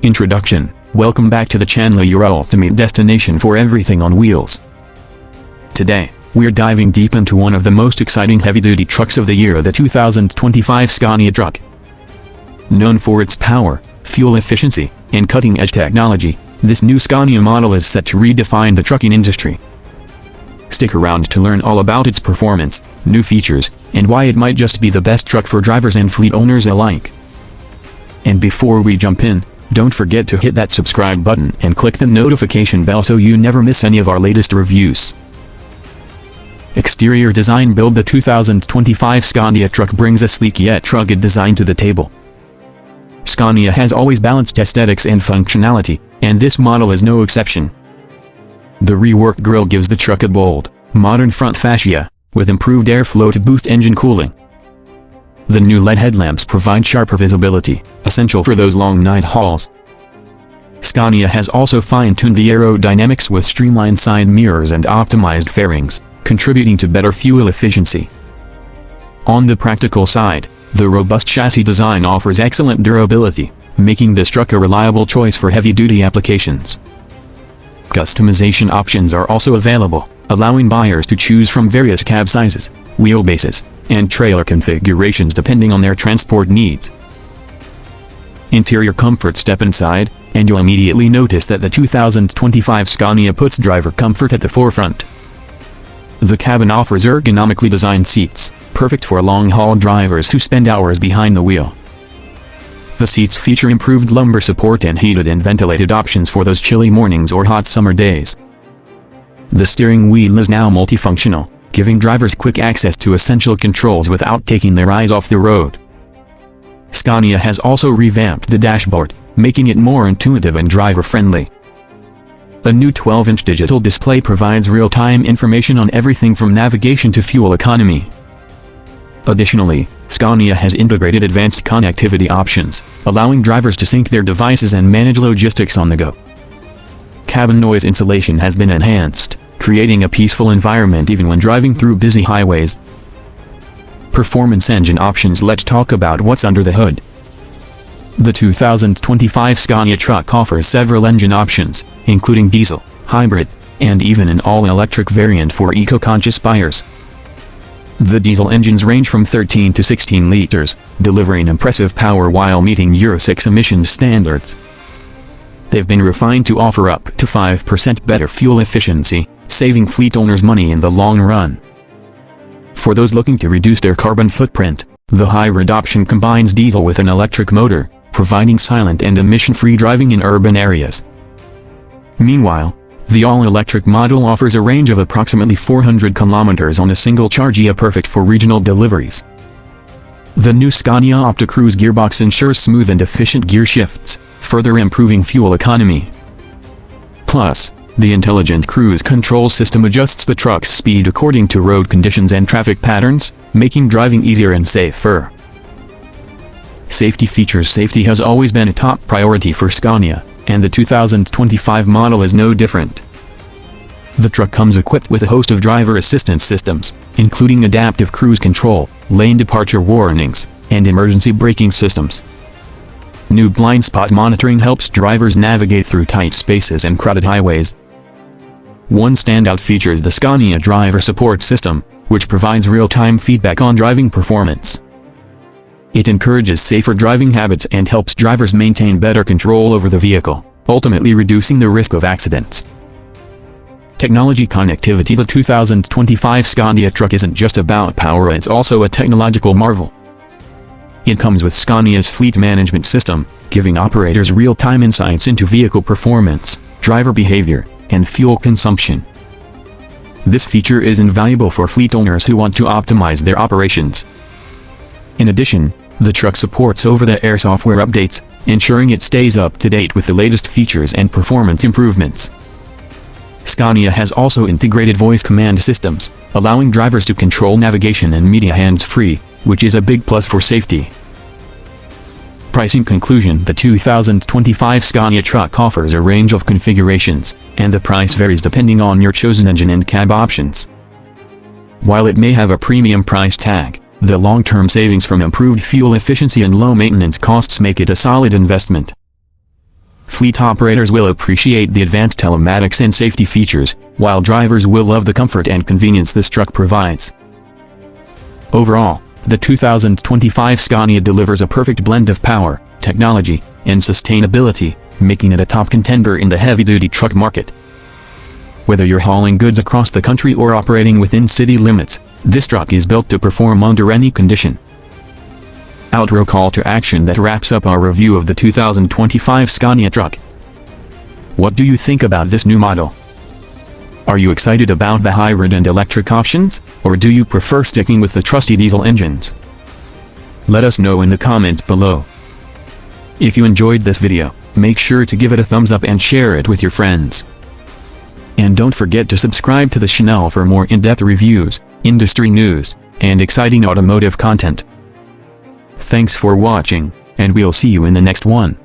Introduction. Welcome back to the channel, your ultimate destination for everything on wheels. Today, we're diving deep into one of the most exciting heavy-duty trucks of the year, the 2025 Scania Truck. Known for its power, fuel efficiency, and cutting-edge technology, this new Scania model is set to redefine the trucking industry. Stick around to learn all about its performance, new features, and why it might just be the best truck for drivers and fleet owners alike. And before we jump in, don't forget to hit that subscribe button and click the notification bell so you never miss any of our latest reviews. Exterior design. Build. The 2025 Scania Truck brings a sleek yet rugged design to the table. Scania has always balanced aesthetics and functionality, and this model is no exception. The reworked grille gives the truck a bold, modern front fascia, with improved airflow to boost engine cooling. The new LED headlamps provide sharper visibility, essential for those long night hauls. Scania has also fine-tuned the aerodynamics with streamlined side mirrors and optimized fairings, contributing to better fuel efficiency. On the practical side, the robust chassis design offers excellent durability, making this truck a reliable choice for heavy-duty applications. Customization options are also available, allowing buyers to choose from various cab sizes, wheelbases, and trailer configurations depending on their transport needs. Interior comfort. Step inside, and you'll immediately notice that the 2025 Scania puts driver comfort at the forefront. The cabin offers ergonomically designed seats, perfect for long-haul drivers who spend hours behind the wheel. The seats feature improved lumbar support and heated and ventilated options for those chilly mornings or hot summer days. The steering wheel is now multifunctional, giving drivers quick access to essential controls without taking their eyes off the road. Scania has also revamped the dashboard, making it more intuitive and driver-friendly. A new 12-inch digital display provides real-time information on everything from navigation to fuel economy. Additionally, Scania has integrated advanced connectivity options, allowing drivers to sync their devices and manage logistics on the go. Cabin noise insulation has been enhanced, creating a peaceful environment even when driving through busy highways. Performance engine options. Let's talk about what's under the hood. The 2025 Scania Truck offers several engine options, including diesel, hybrid, and even an all-electric variant for eco-conscious buyers. The diesel engines range from 13 to 16 liters, delivering impressive power while meeting Euro 6 emissions standards. They've been refined to offer up to 5% better fuel efficiency, saving fleet owners money in the long run. For those looking to reduce their carbon footprint, the hybrid option combines diesel with an electric motor, providing silent and emission-free driving in urban areas. Meanwhile, the all-electric model offers a range of approximately 400 kilometers on a single charge, perfect for regional deliveries. The new Scania OptiCruise gearbox ensures smooth and efficient gear shifts, further improving fuel economy. Plus, the intelligent cruise control system adjusts the truck's speed according to road conditions and traffic patterns, making driving easier and safer. Safety features. Safety has always been a top priority for Scania, and the 2025 model is no different. The truck comes equipped with a host of driver assistance systems, including adaptive cruise control, lane departure warnings, and emergency braking systems. New blind spot monitoring helps drivers navigate through tight spaces and crowded highways. One standout feature is the Scania Driver Support System, which provides real-time feedback on driving performance. It encourages safer driving habits and helps drivers maintain better control over the vehicle, ultimately reducing the risk of accidents. Technology. Connectivity. The 2025 Scania Truck isn't just about power, it's also a technological marvel. It comes with Scania's fleet management system, giving operators real-time insights into vehicle performance, driver behavior, and fuel consumption. This feature is invaluable for fleet owners who want to optimize their operations. In addition, the truck supports over-the-air software updates, ensuring it stays up to date with the latest features and performance improvements. Scania has also integrated voice command systems, allowing drivers to control navigation and media hands-free, which is a big plus for safety. Pricing. Conclusion. The 2025 Scania Truck offers a range of configurations, and the price varies depending on your chosen engine and cab options. While it may have a premium price tag, the long-term savings from improved fuel efficiency and low maintenance costs make it a solid investment. Fleet operators will appreciate the advanced telematics and safety features, while drivers will love the comfort and convenience this truck provides. Overall, the 2025 Scania delivers a perfect blend of power, technology, and sustainability, making it a top contender in the heavy-duty truck market. Whether you're hauling goods across the country or operating within city limits, this truck is built to perform under any condition. Outro call to action that wraps up our review of the 2025 Scania Truck. What do you think about this new model? Are you excited about the hybrid and electric options, or do you prefer sticking with the trusty diesel engines? Let us know in the comments below. If you enjoyed this video, make sure to give it a thumbs up and share it with your friends. And don't forget to subscribe to the channel for more in-depth reviews, industry news, and exciting automotive content. Thanks for watching, and we'll see you in the next one.